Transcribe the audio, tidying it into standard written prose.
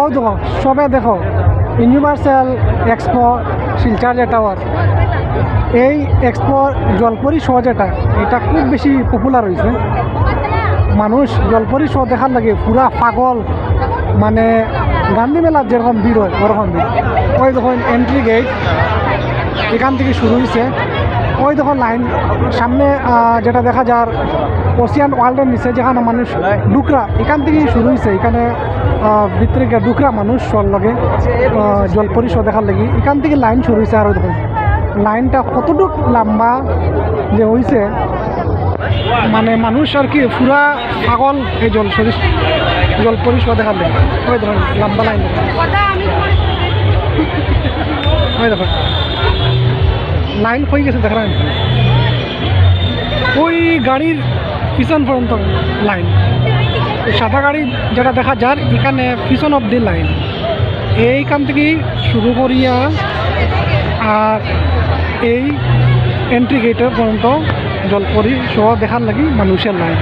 ও দেখো সবে দেখো ইউনিভার্সাল এক্সপো শিলচর যে টাওয়ার, এই এক্সপো জলপরি শো যেটা, এটা খুব বেশি পপুলার হয়েছে। মানুষ জলপরি শো দেখার লাগে পুরা পাগল, মানে গান্ধী মেলার যেরকম ভিড় হয় ওরকম ভিড়। ওই দেখুন এন্ট্রি গেট এখান থেকে শুরু হয়েছে। ওই দেখো লাইন সামনে যেটা দেখা যার ওশিয়ান ওয়ার্ল্ডের নিচে যেখানে মানুষ ডুকরা, এখান থেকেই শুরু হয়েছে। এখানে ভিতরে গিয়ে ডুকরা মানুষ সর লাগে জলপরি শো দেখার লাগি, এখান থেকে লাইন শুরু হয়েছে। আর দেখুন লাইনটা কতটুক লম্বা যে হয়েছে, মানে মানুষ আর কি পুরা পাগল এই জলপরি শো দেখার লাগে। ওই দেখুন লম্বা লাইন, ওই দেখুন লাইন হয়ে গেছে দেখা যায়। ওই গাড়ির পিছন পর্যন্ত লাইন, সাদা গাড়ি যেটা দেখা যার এখানে পিছন অব্দি লাইন, এইখান থেকে শুরু করিয়া আর এই এন্ট্রি গেটের পর্যন্ত জলপরি শো দেখার লাগি মানুষের লাইন।